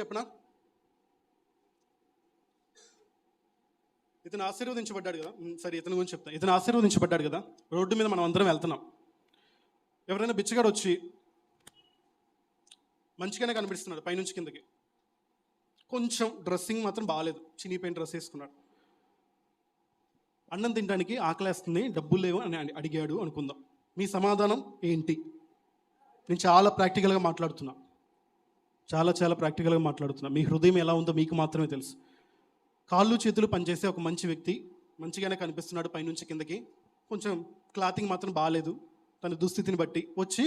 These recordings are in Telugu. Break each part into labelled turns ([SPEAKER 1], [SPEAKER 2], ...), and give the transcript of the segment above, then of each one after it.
[SPEAKER 1] చెప్పనా? ఇతను ఆశీర్వదించబడ్డాడు కదా. సరే, ఇతని గురించి చెప్తాను. ఇతను ఆశీర్వదించబడ్డాడు కదా. రోడ్డు మీద మనం అందరం వెళ్తున్నాం. ఎవరైనా బిచ్చగాడు వచ్చి మంచిగానే కనిపిస్తున్నాడు పైనుంచి కిందకి, కొంచెం డ్రెస్సింగ్ మాత్రం బాగాలేదు, చినిగిపోయిన డ్రెస్ వేసుకున్నాడు. అన్నం తినడానికి ఆకలేస్తుంది, డబ్బులు లేవు అని అడిగాడు అనుకుందాం. మీ సమాధానం ఏంటి? నేను చాలా ప్రాక్టికల్గా మాట్లాడుతున్నా, చాలా ప్రాక్టికల్గా మాట్లాడుతున్నా. మీ హృదయం ఎలా ఉందో మీకు మాత్రమే తెలుసు. కాళ్ళు చేతులు పనిచేసే ఒక మంచి వ్యక్తి మంచిగానే కనిపిస్తున్నాడు పైనుంచి కిందకి, కొంచెం క్లాతింగ్ మాత్రం బాగాలేదు తన దుస్థితిని బట్టి. వచ్చి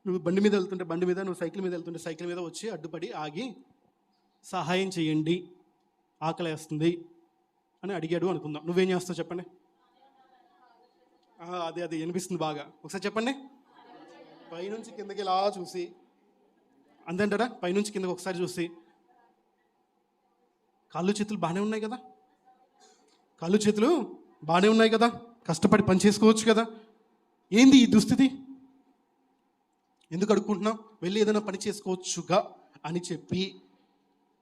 [SPEAKER 1] నువ్వు బండి మీద వెళ్తుంటే బండి మీద, నువ్వు సైకిల్ మీద వెళ్తుంటే సైకిల్ మీద వచ్చి అడ్డుపడి ఆగి సహాయం చేయండి, ఆకలేస్తుంది అని అడిగాడు అనుకుందాం. నువ్వేం చేస్తావు చెప్పండి? అదే వినిపిస్తుంది బాగా, ఒకసారి చెప్పండి. పైనుంచి కిందకి ఇలా చూసి అంతేంటారా? పైనుంచి కిందకి ఒకసారి చూసి, కాళ్ళు చేతులు బాగానే ఉన్నాయి కదా, కాళ్ళు చేతులు బాగానే ఉన్నాయి కదా, కష్టపడి పని చేసుకోవచ్చు కదా, ఏంది ఈ దుస్థితి, ఎందుకు అడుక్కుంటున్నావు, వెళ్ళి ఏదైనా పని చేసుకోవచ్చుగా అని చెప్పి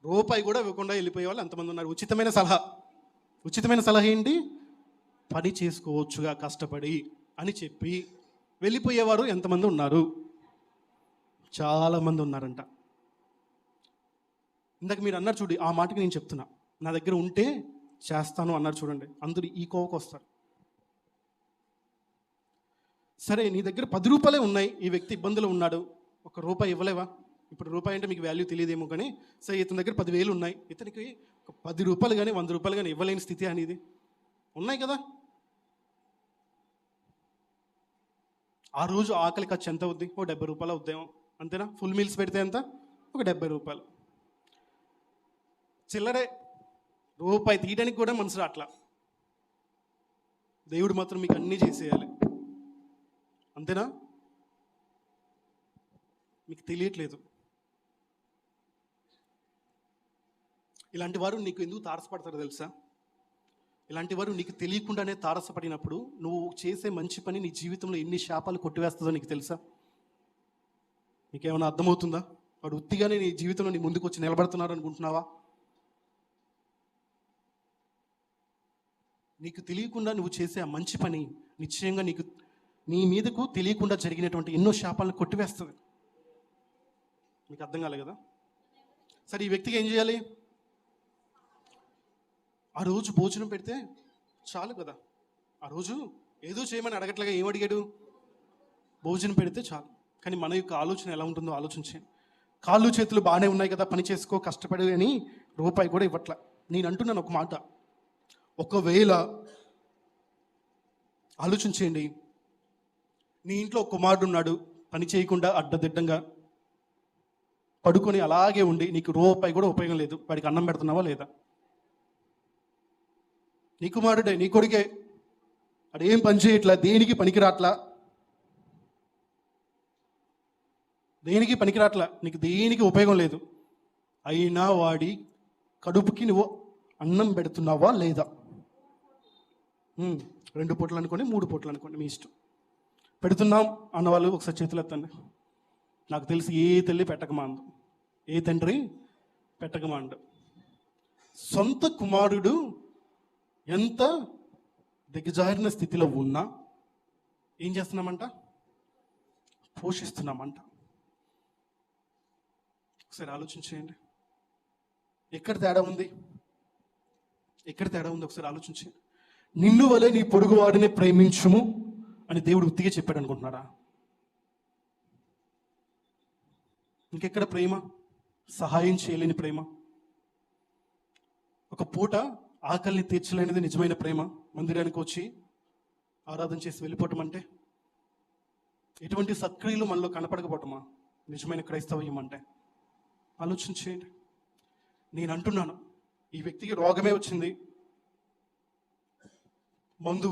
[SPEAKER 1] రూపాయి కూడా ఇవ్వకుండా వెళ్ళిపోయే వాళ్ళు ఎంతమంది ఉన్నారు? ఉచితమైన సలహా ఏంటి? పని చేసుకోవచ్చుగా కష్టపడి అని చెప్పి వెళ్ళిపోయేవారు ఎంతమంది ఉన్నారు? చాలామంది ఉన్నారంట. ఇందాక మీరు అన్నారు చూడు, ఆ మాటకి నేను చెప్తున్నా, నా దగ్గర ఉంటే చేస్తాను అన్నారు చూడండి, అందరూ ఈ కోవకు వస్తారు. సరే, నీ దగ్గర 10 రూపాయలే ఉన్నాయి, ఈ వ్యక్తి ఇబ్బందులు ఉన్నాడు, ఒక రూపాయి ఇవ్వలేవా? ఇప్పుడు రూపాయి అంటే మీకు వాల్యూ తెలియదేమో కానీ, సరే ఇతని దగ్గర 10,000 ఉన్నాయి, ఇతనికి ఒక 10 రూపాయలు కానీ 100 రూపాయలు కానీ ఇవ్వలేని స్థితి అనేది ఉన్నాయి కదా. ఆ రోజు ఆకలి ఖర్చు ఎంత అవుద్ది? ఓ 70 రూపాయలు అవుద్దేమో, అంతేనా? ఫుల్ మీల్స్ పెడితే ఎంత? ఒక 70 రూపాయలు. చిల్లరే రూపాయి తీయడానికి కూడా మనసు అట్లా. దేవుడు మాత్రం మీకు అన్నీ చేసేయాలి, అంతేనా? మీకు తెలియట్లేదు. ఇలాంటి వారు నీకు ఎందుకు తారసపడతారో తెలుసా? ఇలాంటి వారు నీకు తెలియకుండానే తారసపడినప్పుడు నువ్వు చేసే మంచి పని నీ జీవితంలో ఎన్ని శాపాలు కొట్టివేస్తుందో నీకు తెలుసా? నీకేమైనా అర్థమవుతుందా? వాడు ఉత్తిగానే నీ జీవితంలో నీ ముందుకు వచ్చి నిలబడుతున్నారు అనుకుంటున్నావా? నీకు తెలియకుండా నువ్వు చేసే ఆ మంచి పని నిశ్చయంగా నీ మీదకు తెలియకుండా జరిగినటువంటి ఎన్నో శాపాలను కొట్టివేస్తుంది. మీకు అర్థం కాలే కదా? సరే, ఈ వ్యక్తికి ఏం చేయాలి? ఆ రోజు భోజనం పెడితే చాలు కదా. ఆ రోజు ఏదో చేయమని అడగట్లుగా ఏం అడిగాడు? భోజనం పెడితే చాలు. కానీ మన యొక్క ఆలోచన ఎలా ఉంటుందో ఆలోచించండి. కాళ్ళు చేతులు బాగానే ఉన్నాయి కదా, పని చేసుకో, కష్టపడి అని రూపాయి కూడా ఇవ్వట్లా. నేను అంటున్నాను ఒక మాట, ఒకవేళ ఆలోచించేయండి, నీ ఇంట్లో ఒక కుమారుడు ఉన్నాడు, పని చేయకుండా అడ్డదిడ్డంగా పడుకొని అలాగే ఉండి నీకు రూపాయి కూడా ఉపయోగం లేదు, వాడికి అన్నం పెడుతున్నావా లేదా? నీ కుమారుడే, నీ కొడుకే, అదేం పని చేయట్లా, దేనికి పనికిరాట్లా, నీకు దేనికి ఉపయోగం లేదు, అయినా వాడి కడుపుకి నువ్వు అన్నం పెడుతున్నావా లేదా? 2 పూటలు అనుకోండి, 3 పూటలు అనుకోండి, మీ ఇష్టం. పెడుతున్నాం అన్నవాళ్ళు ఒకసారి చేతులు ఎత్తండి. నాకు తెలిసి ఏ తల్లి పెట్టకమాందు, ఏ తండ్రి పెట్టకమాండు. సొంత కుమారుడు ఎంత దిగజారిన స్థితిలో ఉన్నా ఏం చేస్తున్నామంట? పోషిస్తున్నామంట. ఒకసారి ఆలోచించేయండి, ఎక్కడ తేడా ఉంది? ఒకసారి ఆలోచించేయండి. నిన్ను వలె నీ పొరుగు వాడిని ప్రేమించుము అని దేవుడు ఉత్తిగా చెప్పాడు అనుకుంటున్నారా? ఇంకెక్కడ ప్రేమ? సహాయం చేయలేని ప్రేమ, ఒక పూట ఆకలిని తీర్చలేనిది నిజమైన ప్రేమ. మందిరానికి వచ్చి ఆరాధన చేసి వెళ్ళిపోవటం అంటే, ఎటువంటి సక్రియలు మనలో కనపడకపోవటమా నిజమైన క్రైస్తవ్యం అంటే? ఆలోచించేయండి. నేను అంటున్నాను, ఈ వ్యక్తికి రోగమే వచ్చింది, మందు,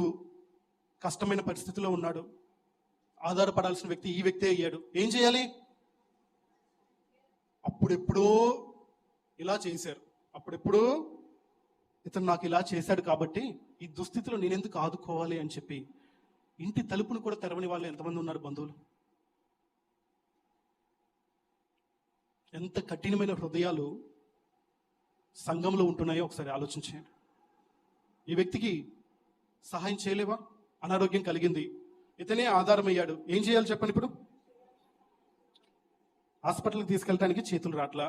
[SPEAKER 1] కష్టమైన పరిస్థితిలో ఉన్నాడు, ఆధారపడాల్సిన వ్యక్తి ఈ వ్యక్తే అయ్యాడు. ఏం చేయాలి? అప్పుడెప్పుడో ఇలా చేశారు, అప్పుడెప్పుడో ఇతను నాకు ఇలా చేశాడు కాబట్టి ఈ దుస్థితిలో నేనెందుకు ఆదుకోవాలి అని చెప్పి ఇంటి తలుపును కూడా తెరవని వాళ్ళు ఎంతమంది ఉన్నారు బంధువులు? ఎంత కఠినమైన హృదయాలు సంఘంలో ఉంటున్నాయో ఒకసారి ఆలోచించండి. ఈ వ్యక్తికి సహాయం చేయలేవా? అనారోగ్యం కలిగింది, ఇతనే ఆధారమయ్యాడు, ఏం చేయాలి చెప్పండి? ఇప్పుడు హాస్పిటల్కి తీసుకెళ్ళడానికి చేతులు రాట్లా,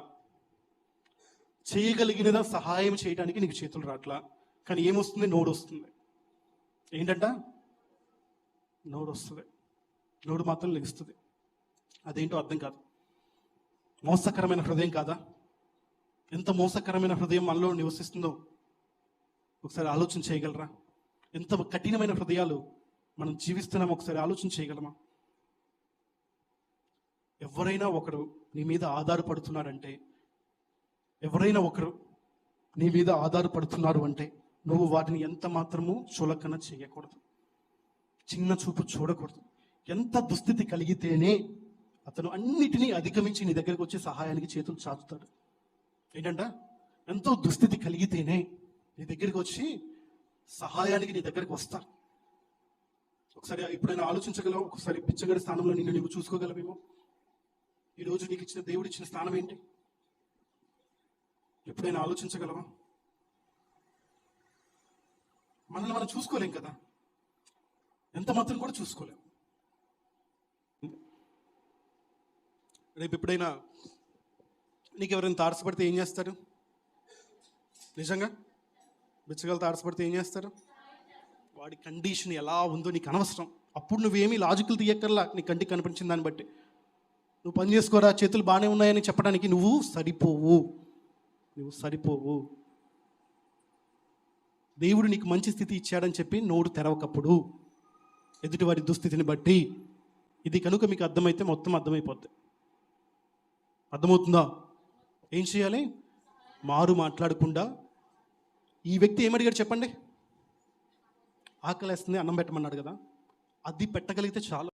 [SPEAKER 1] చేయగలిగిన సహాయం చేయడానికి నీకు చేతులు రాట్లా, కానీ ఏమొస్తుంది? నోడు వస్తుంది. ఏంటంట? నోడు వస్తుంది. నోడు మాత్రం లెగుస్తుంది. అదేంటో అర్థం కాదు. మోసకరమైన హృదయం కాదా? ఎంత మోసకరమైన హృదయం మనలో నివసిస్తుందో ఒకసారి ఆలోచన చేయగలరా? ఎంత కఠినమైన హృదయాలు మనం జీవిస్తున్నాం ఒకసారి ఆలోచన చేయగలమా? ఎవరైనా ఒకరు నీ మీద ఆధారపడుతున్నారంటే, ఎవరైనా ఒకరు నీ మీద ఆధారపడుతున్నారు అంటే నువ్వు వాటిని ఎంత మాత్రము చులకన చేయకూడదు, చిన్న చూపు చూడకూడదు. ఎంత దుస్థితి కలిగితేనే అతను అన్నిటినీ అధిగమించి నీ దగ్గరకు వచ్చి సహాయానికి చేతులు చాచుతాడు. ఏంటంట? ఎంతో దుస్థితి కలిగితేనే నీ దగ్గరికి వచ్చి సహాయానికి నీ దగ్గరికి వస్తారు. ఒకసారి ఎప్పుడైనా ఆలోచించగలవు? ఒకసారి పిచ్చగడి స్థానంలో నిన్ను నీవు చూసుకోగలవేమో? ఈరోజు నీకు ఇచ్చిన దేవుడు ఇచ్చిన స్థానం ఏంటి? ఎప్పుడైనా ఆలోచించగలవా? మనల్ని మనం చూసుకోలేం కదా, ఎంత మాత్రం కూడా చూసుకోలేం. రేపు ఎప్పుడైనా నీకు ఎవరైనా తారసపడితే ఏం చేస్తారు? నిజంగా బిచ్చగలు తారసపడితే ఏం చేస్తారు? వాడి కండిషన్ ఎలా ఉందో నీకు అనవసరం. అప్పుడు నువ్వేమీ లాజికల్ తీయక్కర్లా. నీ కంటికి కనిపించిన దాన్ని బట్టి నువ్వు పని చేసుకోరా, చేతులు బాగానే ఉన్నాయని చెప్పడానికి నువ్వు సరిపోవు. దేవుడు నీకు మంచి స్థితి ఇచ్చాడని చెప్పి నోరు తెరవకప్పుడు ఎదుటివాడి దుస్థితిని బట్టి, ఇది కనుక మీకు అర్థమైతే మొత్తం అర్థమైపోద్ది. అర్థమవుతుందా? ఏం చేయాలి? మారు మాట్లాడకుండా. ఈ వ్యక్తి ఏమడిగాడు చెప్పండి? ఆకలేస్తుంది, అన్నం పెట్టమన్నాడు కదా, అది పెట్టగలిగితే చాలు.